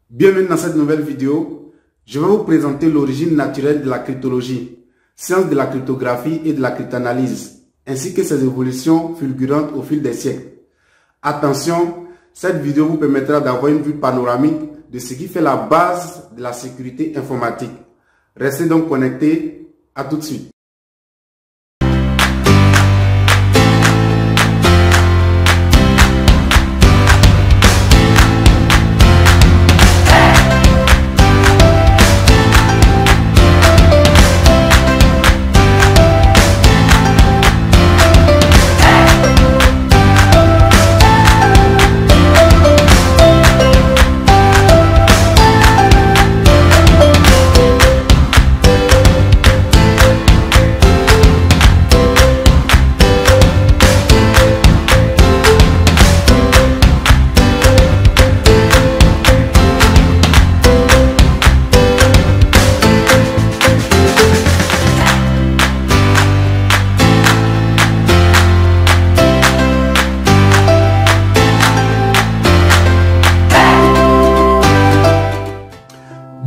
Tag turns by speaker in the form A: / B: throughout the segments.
A: Bienvenue dans cette nouvelle vidéo. Je vais vous présenter l'origine naturelle de la cryptologie, science de la cryptographie et de la cryptanalyse, ainsi que ses évolutions fulgurantes au fil des siècles. Attention, cette vidéo vous permettra d'avoir une vue panoramique de ce qui fait la base de la sécurité informatique. Restez donc connectés. À tout de suite.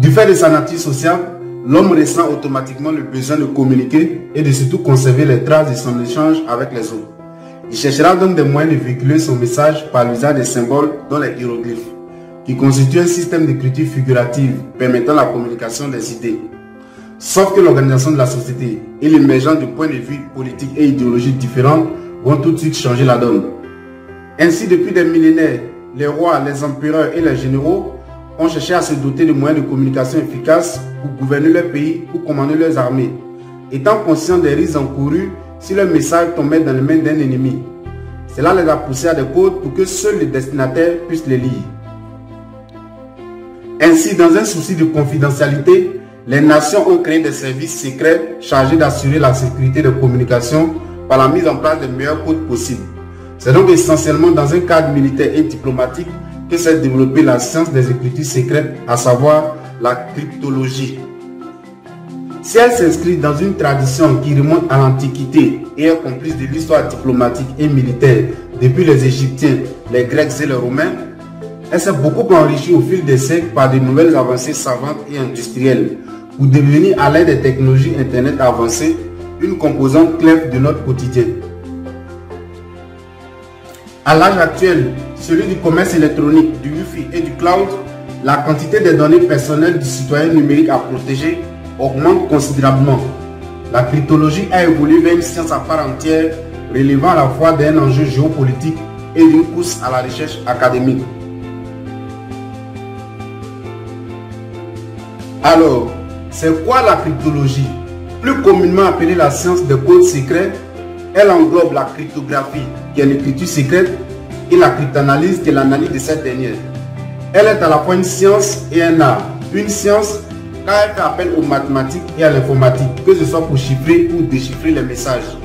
A: Du fait de sa nature sociale, l'homme ressent automatiquement le besoin de communiquer et de surtout conserver les traces de son échange avec les autres. Il cherchera donc des moyens de véhiculer son message par l'usage des symboles dont les hiéroglyphes, qui constituent un système d'écriture figurative permettant la communication des idées. Sauf que l'organisation de la société et l'émergence de points de vue politiques et idéologiques différents vont tout de suite changer la donne. Ainsi, depuis des millénaires, les rois, les empereurs et les généraux ont cherché à se doter de moyens de communication efficaces pour gouverner leur pays ou commander leurs armées, étant conscients des risques encourus si leur message tombait dans les mains d'un ennemi. Cela les a poussés à des codes pour que seuls les destinataires puissent les lire. Ainsi, dans un souci de confidentialité, les nations ont créé des services secrets chargés d'assurer la sécurité des communications par la mise en place des meilleurs codes possibles. C'est donc essentiellement dans un cadre militaire et diplomatique que s'est développée la science des écritures secrètes, à savoir la cryptologie. Si elle s'inscrit dans une tradition qui remonte à l'Antiquité et est complice de l'histoire diplomatique et militaire depuis les Égyptiens, les Grecs et les Romains, elle s'est beaucoup enrichie au fil des siècles par de nouvelles avancées savantes et industrielles pour devenir, à l'aide des technologies Internet avancées, une composante clé de notre quotidien. À l'âge actuel, celui du commerce électronique, du Wi-Fi et du cloud, la quantité des données personnelles du citoyen numérique à protéger augmente considérablement. La cryptologie a évolué vers une science à part entière, relevant à la fois d'un enjeu géopolitique et d'une course à la recherche académique. Alors, c'est quoi la cryptologie? Plus communément appelée la science des codes secrets, elle englobe la cryptographie, qui est l'écriture secrète, et la cryptanalyse, qui est l'analyse de cette dernière. Elle est à la fois une science et un art. Une science, car elle fait appel aux mathématiques et à l'informatique, que ce soit pour chiffrer ou déchiffrer les messages.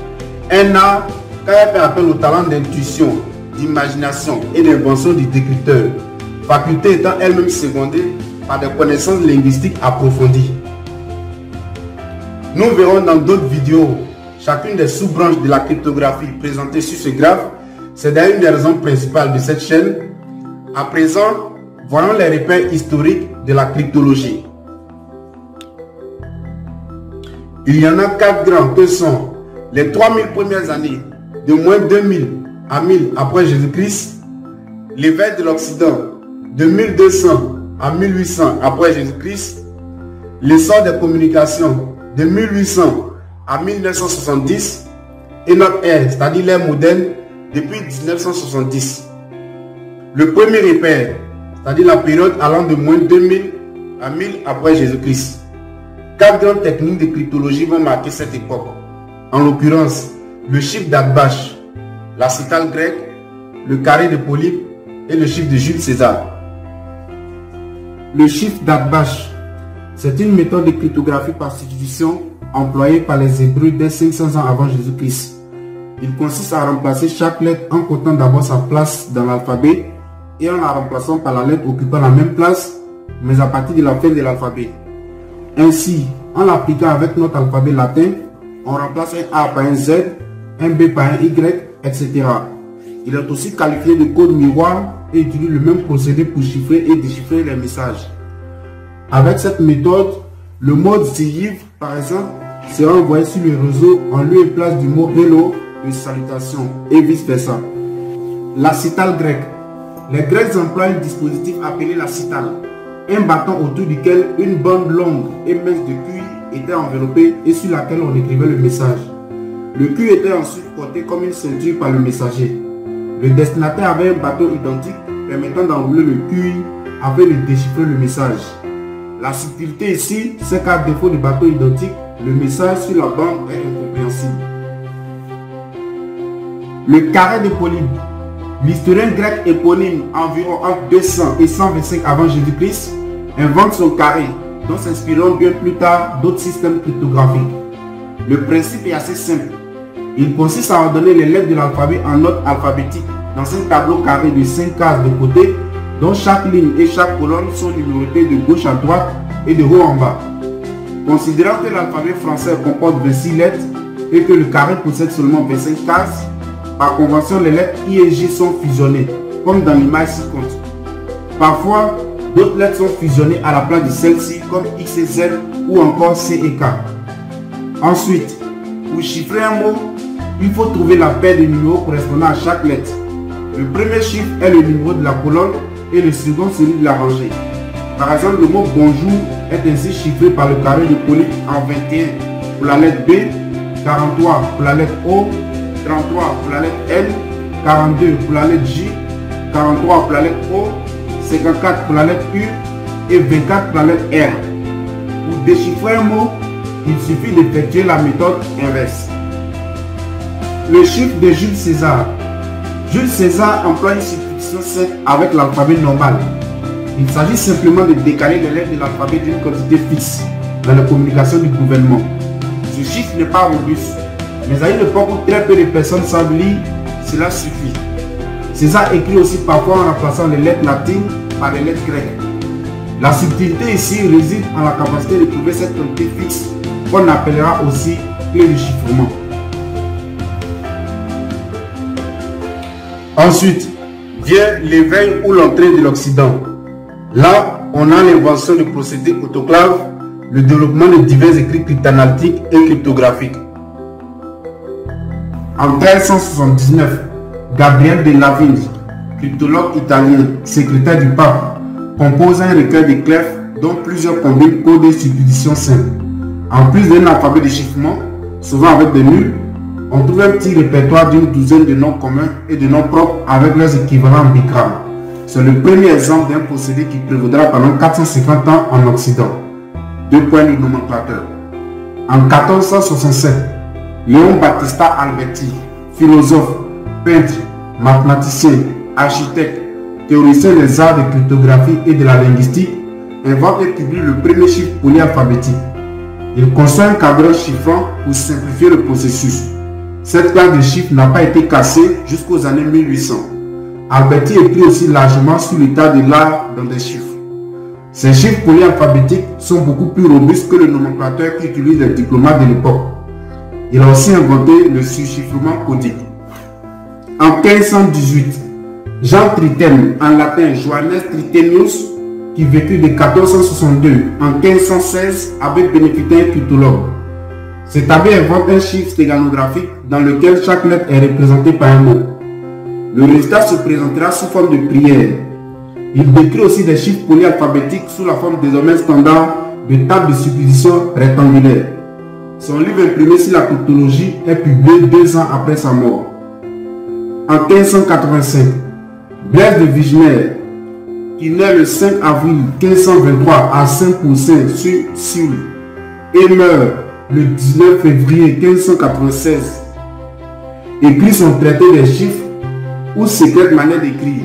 A: Un art, car elle fait appel au talent d'intuition, d'imagination et d'invention du décrypteur, faculté étant elle-même secondée par des connaissances linguistiques approfondies. Nous verrons dans d'autres vidéos chacune des sous-branches de la cryptographie présentées sur ce graphe. C'est d'ailleurs une des raisons principales de cette chaîne. À présent, voyons les repères historiques de la cryptologie. Il y en a 4 grands que sont les 3000 premières années, de moins 2000 à 1000 après Jésus-Christ, l'éveil de l'Occident, de 1200 à 1800 après Jésus-Christ, l'essor des communications, de 1800 à 1970, et notre ère, c'est-à-dire l'ère moderne, depuis 1970. Le premier repère, c'est-à-dire la période allant de moins 2000 à 1000 après Jésus-Christ. 4 grandes techniques de cryptologie vont marquer cette époque. En l'occurrence, le chiffre d'Akbash, la citale grecque, le carré de Polybe et le chiffre de Jules César. Le chiffre d'Akbash, c'est une méthode de cryptographie par substitution employée par les Hébreux dès 500 ans avant Jésus-Christ. Il consiste à remplacer chaque lettre en comptant d'abord sa place dans l'alphabet et en la remplaçant par la lettre occupant la même place, mais à partir de la fin de l'alphabet. Ainsi, en l'appliquant avec notre alphabet latin, on remplace un A par un Z, un B par un Y, etc. Il est aussi qualifié de code miroir et utilisent le même procédé pour chiffrer et déchiffrer les messages. Avec cette méthode, le mot chiffre, par exemple, sera envoyé sur le réseau en lieu et place du mot hello de salutation et vice versa. La citale grecque. Les Grecs emploient un dispositif appelé la citale, un bâton autour duquel une bande longue et mince de cuir était enveloppée et sur laquelle on écrivait le message. Le cuir était ensuite porté comme une ceinture par le messager. Le destinataire avait un bâton identique permettant d'enrouler le cuir afin de déchiffrer le message. La subtilité ici, c'est qu'à défaut de bâton identique, le message sur la bande est incompréhensible. Le carré de Polybe. L'historien grec éponyme, environ entre 200 et 125 avant Jésus-Christ, invente son carré, dont s'inspireront bien plus tard d'autres systèmes cryptographiques. Le principe est assez simple. Il consiste à ordonner les lettres de l'alphabet en ordre alphabétique dans un tableau carré de 5 cases de côté, dont chaque ligne et chaque colonne sont numérotées de gauche à droite et de haut en bas. Considérant que l'alphabet français comporte 26 lettres et que le carré possède seulement 25 cases, par convention, les lettres I et J sont fusionnées, comme dans l'image ci-contre. Parfois, d'autres lettres sont fusionnées à la place de celles-ci, comme X et Z ou encore C et K. Ensuite, pour chiffrer un mot, il faut trouver la paire de numéros correspondant à chaque lettre. Le premier chiffre est le numéro de la colonne et le second celui de la rangée. Par exemple, le mot bonjour est ainsi chiffré par le carré de Polybe en 21 pour la lettre B, 43 pour la lettre O, 33 pour la lettre L, 42 pour la lettre J, 43 pour la lettre O, 54 pour la lettre U et 24 pour la lettre R. Pour déchiffrer un mot, il suffit d'effectuer la méthode inverse. Le chiffre de Jules César. Jules César emploie une substitution simple avec l'alphabet normal. Il s'agit simplement de décaler les lettres de l'alphabet d'une quantité fixe dans la communication du gouvernement. Ce chiffre n'est pas robuste, mais à une époque où très peu de personnes savent lire, cela suffit. César écrit aussi parfois en remplaçant les lettres latines par les lettres grecques. La subtilité ici réside en la capacité de trouver cette quantité fixe qu'on appellera aussi clé de chiffrement. Ensuite, vient l'éveil ou l'entrée de l'Occident. Là, on a l'invention du procédé autoclave, le développement de divers écrits cryptanalytiques et cryptographiques. En 1379, Gabriel de Lavigne, cryptologue italien, secrétaire du pape, compose un recueil de clefs dont plusieurs combinent codes et substitutions simples. En plus d'un alphabet de chiffrement, souvent avec des nuls, on trouve un petit répertoire d'une douzaine de noms communs et de noms propres avec leurs équivalents en bigrammes. C'est le premier exemple d'un procédé qui prévaudra pendant 450 ans en Occident. Deux points de nomenclateur. En 1467, Léon Battista Alberti, philosophe, peintre, mathématicien, architecte, théoricien des arts de cryptographie et de la linguistique, invente et publie le premier chiffre polyalphabétique. Il conçoit un cadran chiffrant pour simplifier le processus. Cette classe de chiffres n'a pas été cassée jusqu'aux années 1800. Alberti écrit aussi largement sur l'état de l'art dans des chiffres. Ces chiffres polyalphabétiques sont beaucoup plus robustes que le nomenclateur qu'utilisent les diplomates de l'époque. Il a aussi inventé le surchiffrement codique. En 1518, Jean Tritène, en latin Johannes Tritenius, qui vécut de 1462 en 1516 avec Bénéfitin cryptologue. Cet abbé invente un chiffre stéganographique dans lequel chaque lettre est représentée par un mot. Le résultat se présentera sous forme de prière. Il décrit aussi des chiffres polyalphabétiques sous la forme désormais standard de tables de substitution rectangulaires. Son livre imprimé sur la cryptologie est publié 2 ans après sa mort. En 1585, Blaise de Vigenère, qui naît le 5 avril 1523 à Saint-Pourçain sur Sioule et meurt le 19 février 1596, écrit son traité des chiffres ou secrète manière d'écrire.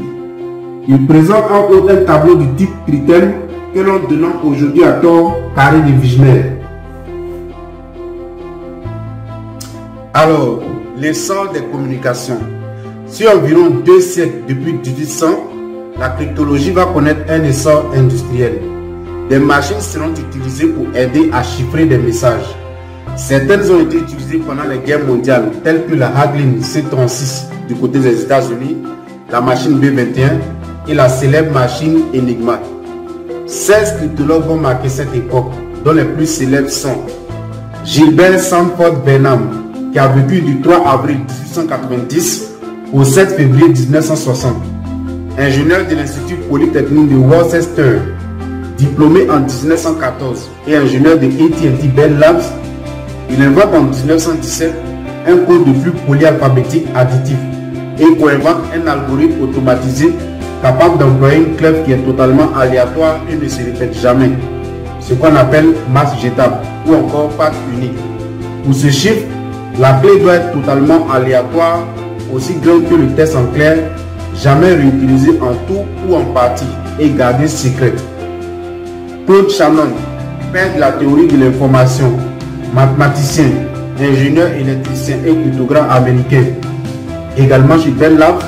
A: Il présente en haut un tableau du type Tritène que l'on dénomme aujourd'hui à tort carré de Vigenère. Alors, l'essor des communications. Sur environ 2 siècles depuis 1800, la cryptologie va connaître un essor industriel. Des machines seront utilisées pour aider à chiffrer des messages. Certaines ont été utilisées pendant les guerres mondiales, telles que la Hagelin C36 du côté des États-Unis, la machine B21 et la célèbre machine Enigma. 16 cryptologues vont marquer cette époque, dont les plus célèbres sont Gilbert Sanford Burnham, qui a vécu du 3 avril 1890 au 7 février 1960. Ingénieur de l'Institut Polytechnique de Worcester, diplômé en 1914 et ingénieur de AT&T Bell Labs, il invente en 1917 un code de flux polyalphabétique additif et co-invente un algorithme automatisé capable d'employer une clef qui est totalement aléatoire et ne se répète jamais, ce qu'on appelle masse jetable ou encore patte unique. Pour ce chiffre, la clé doit être totalement aléatoire, aussi grande que le test en clair, jamais réutilisée en tout ou en partie et gardée secrète. Claude Shannon, père de la théorie de l'information, mathématicien, ingénieur électricien et cryptographe américain, également chez Bell Labs,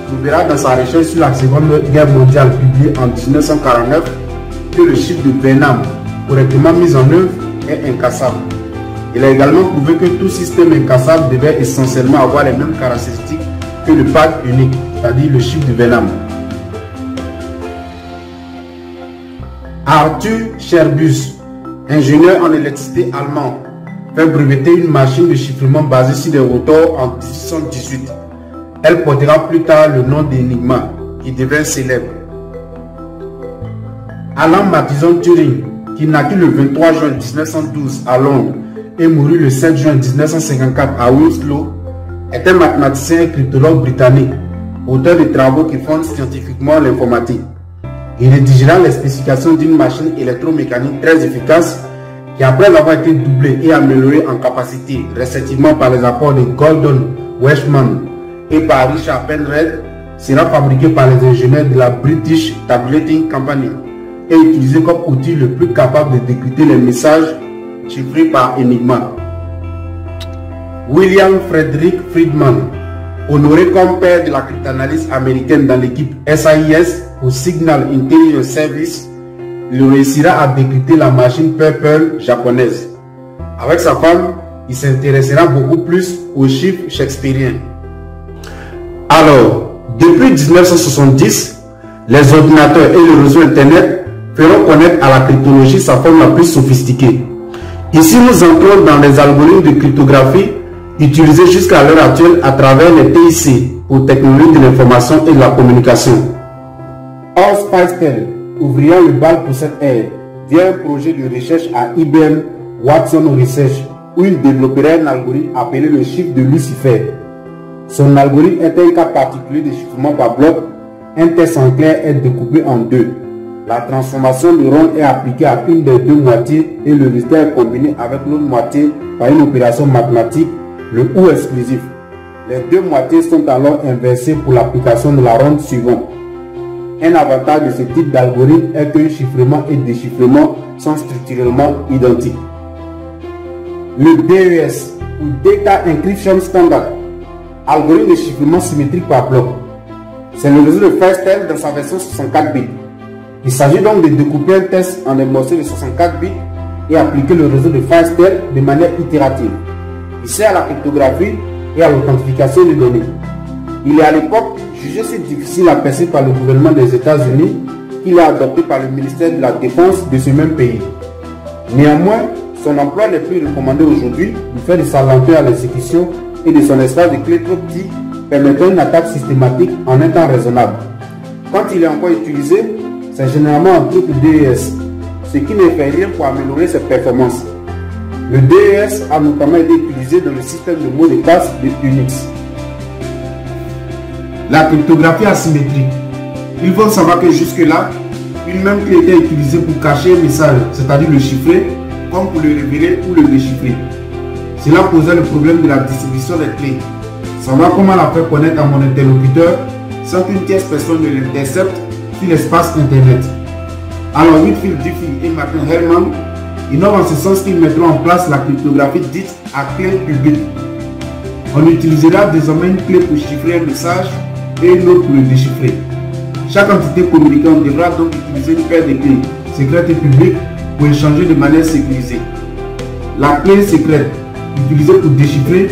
A: trouvera dans sa recherche sur la Seconde Guerre mondiale publiée en 1949 que le chiffre de Burnham, correctement mis en œuvre, est incassable. Il a également prouvé que tout système incassable devait essentiellement avoir les mêmes caractéristiques que le patte unique, c'est-à-dire le chiffre de Burnham. Arthur Scherbus, ingénieur en électricité allemand, fait breveter une machine de chiffrement basée sur des rotors en 1818. Elle portera plus tard le nom d'Enigma, qui devint célèbre. Alan Mathison Turing, qui naquit le 23 juin 1912 à Londres et mourut le 7 juin 1954 à Winslow, est un mathématicien et cryptologue britannique, auteur de travaux qui fondent scientifiquement l'informatique. Il rédigera les spécifications d'une machine électromécanique très efficace qui, après avoir été doublée et améliorée en capacité respectivement par les apports de Gordon Weishman et par Richard Penrose, sera fabriquée par les ingénieurs de la British Tabulating Company et utilisée comme outil le plus capable de décrypter les messages chiffrés par Enigma. William Frederick Friedman, honoré comme père de la cryptanalyse américaine dans l'équipe SIS au Signal Intelligence Service, il réussira à décrypter la machine Purple japonaise. Avec sa femme, il s'intéressera beaucoup plus aux chiffres shakespeariens. Alors, depuis 1970, les ordinateurs et le réseau Internet feront connaître à la cryptologie sa forme la plus sophistiquée. Ici, nous entrons dans les algorithmes de cryptographie utilisés jusqu'à l'heure actuelle à travers les TIC pour technologie de l'information et de la communication. Urs Feistel ouvrira le bal pour cette ère via un projet de recherche à IBM Watson Research où il développerait un algorithme appelé le chiffre de Lucifer. Son algorithme est un cas particulier de chiffrement par bloc. Un test en clair est découpé en deux. La transformation de rond est appliquée à une des deux moitiés et le résultat est combiné avec l'autre moitié par une opération mathématique, le OU exclusif. Les deux moitiés sont alors inversées pour l'application de la ronde suivante. Un avantage de ce type d'algorithme est que chiffrement et déchiffrement sont structurellement identiques. Le DES, ou Data Encryption Standard, algorithme de chiffrement symétrique par bloc. C'est le réseau de Feistel dans sa version 64 bits. Il s'agit donc de découper un test en des morceaux de 64 bits et appliquer le réseau de Feistel de manière itérative. Il sert à la cryptographie et à l'authentification des données. Il est à l'époque jugé si difficile à percer par le gouvernement des États-Unis qu'il est adopté par le ministère de la Défense de ce même pays. Néanmoins, son emploi n'est plus recommandé aujourd'hui du fait de sa lenteur à l'exécution et de son espace de clé trop petit permettant une attaque systématique en un temps raisonnable. Quand il est encore utilisé, c'est généralement un triple DES, ce qui ne fait rien pour améliorer ses performances. Le DES a notamment été utilisé dans le système de mots de passe de Unix. La cryptographie asymétrique. Il faut savoir que jusque-là, une même clé était utilisée pour cacher un message, c'est-à-dire le chiffrer, comme pour le révéler ou le déchiffrer. Cela posait le problème de la distribution des clés. Savoir comment la faire connaître à mon interlocuteur sans qu'une tierce personne ne l'intercepte sur l'espace Internet. Alors Whitfield Diffie et Martin Hellman innovent en ce sens qu'ils mettront en place la cryptographie dite à clé publique. On utilisera désormais une clé pour chiffrer un message et une autre pour le déchiffrer. Chaque entité communicante devra donc utiliser une paire de clés secrètes et publiques pour échanger de manière sécurisée. La clé secrète utilisée pour déchiffrer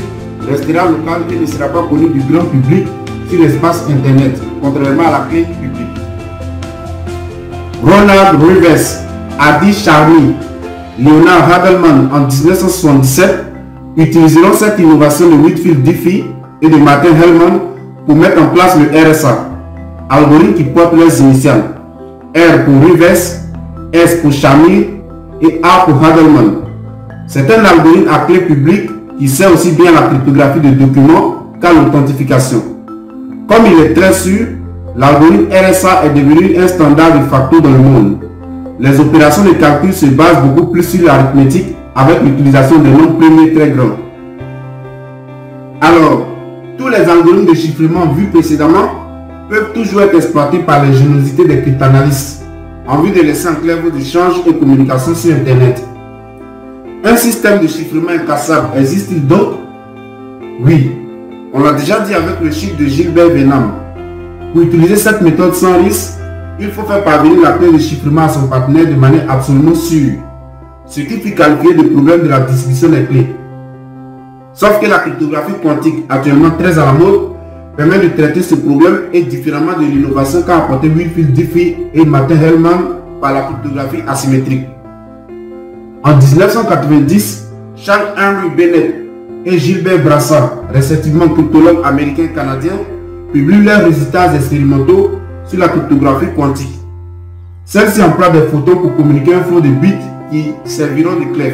A: restera locale et ne sera pas connue du grand public sur l'espace Internet, contrairement à la clé publique. Ronald Rivers, Adi Sharmi, Leonard Hagelman en 1977 utiliseront cette innovation de Whitfield Diffie et de Martin Hellman pour mettre en place le RSA, algorithme qui porte leurs initiales, R pour Rivers, S pour Sharmi et A pour Hagelman. C'est un algorithme à clé publique qui sert aussi bien à la cryptographie de documents qu'à l'authentification. Comme il est très sûr, l'algorithme RSA est devenu un standard de facto dans le monde. Les opérations de calcul se basent beaucoup plus sur l'arithmétique avec l'utilisation de nombres premiers très grands. Alors, tous les algorithmes de chiffrement vus précédemment peuvent toujours être exploités par l'ingéniosité des cryptanalystes en vue de laisser en clair vos échanges et communications sur Internet. Un système de chiffrement incassable existe-t-il donc? Oui, on l'a déjà dit avec le chiffre de Gilbert Benham. Pour utiliser cette méthode sans risque, il faut faire parvenir la clé de chiffrement à son partenaire de manière absolument sûre, ce qui fait qualifier le problème de la distribution des clés. Sauf que la cryptographie quantique, actuellement très à la mode, permet de traiter ce problème et différemment de l'innovation qu'a apporté Whitfield Diffie et Martin Hellman par la cryptographie asymétrique. En 1990, Charles Henry Bennett et Gilbert Brassard, respectivement cryptologues américains-canadiens, publient leurs résultats expérimentaux sur la cryptographie quantique. Celle-ci emploie des photons pour communiquer un flot de bits qui serviront de clef.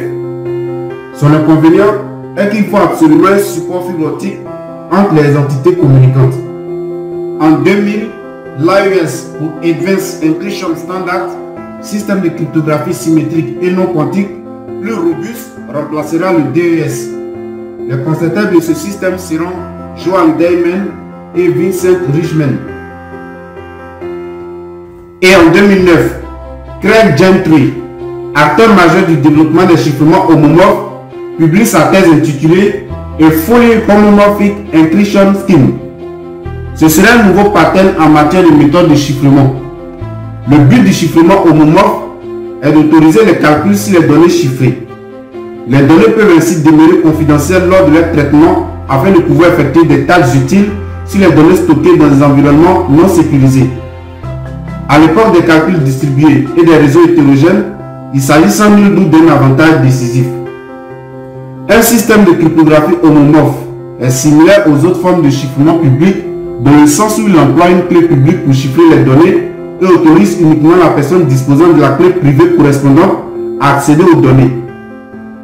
A: Son inconvénient est qu'il faut absolument un support fibre optique entre les entités communicantes. En 2000, l'AES pour Advanced Encryption Standard, système de cryptographie symétrique et non quantique, plus robuste, remplacera le DES. Les concepteurs de ce système seront Johan Dayman et Vincent Richman. Et en 2009, Craig Gentry, acteur majeur du développement des chiffrements homomorphes, publie sa thèse intitulée A Fully Homomorphic Encryption Scheme. Ce serait un nouveau pattern en matière de méthode de chiffrement. Le but du chiffrement homomorphe est d'autoriser les calculs sur les données chiffrées. Les données peuvent ainsi demeurer confidentielles lors de leur traitement afin de pouvoir effectuer des tâches utiles sur les données stockées dans des environnements non sécurisés. À l'époque des calculs distribués et des réseaux hétérogènes, il s'agit sans nul doute d'un avantage décisif. Un système de cryptographie homomorphe est similaire aux autres formes de chiffrement public dans le sens où il emploie une clé publique pour chiffrer les données et autorise uniquement la personne disposant de la clé privée correspondante à accéder aux données.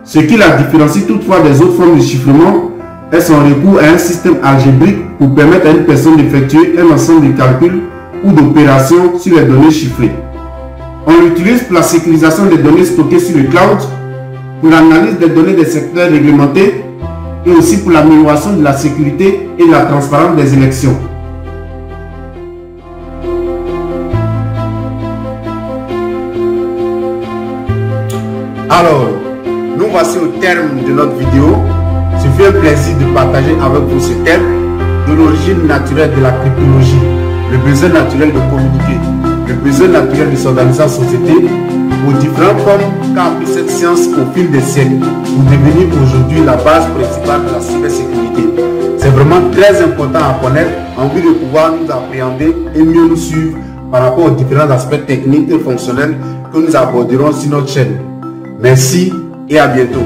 A: Ce qui la différencie toutefois des autres formes de chiffrement est son recours à un système algébrique pour permettre à une personne d'effectuer un ensemble de calculs ou d'opérations sur les données chiffrées. On l'utilise pour la sécurisation des données stockées sur le cloud, pour l'analyse des données des secteurs réglementés et aussi pour l'amélioration de la sécurité et de la transparence des élections. Alors, nous voici au terme de notre vidéo. Ce fut un plaisir de partager avec vous ce thème de l'origine naturelle de la cryptologie, le besoin naturel de communiquer, le besoin naturel de s'organiser en société, aux différentes formes qu'a pris cette science au fil des siècles pour devenir aujourd'hui la base principale de la cybersécurité. C'est vraiment très important à connaître en vue de pouvoir nous appréhender et mieux nous suivre par rapport aux différents aspects techniques et fonctionnels que nous aborderons sur notre chaîne. Merci et à bientôt.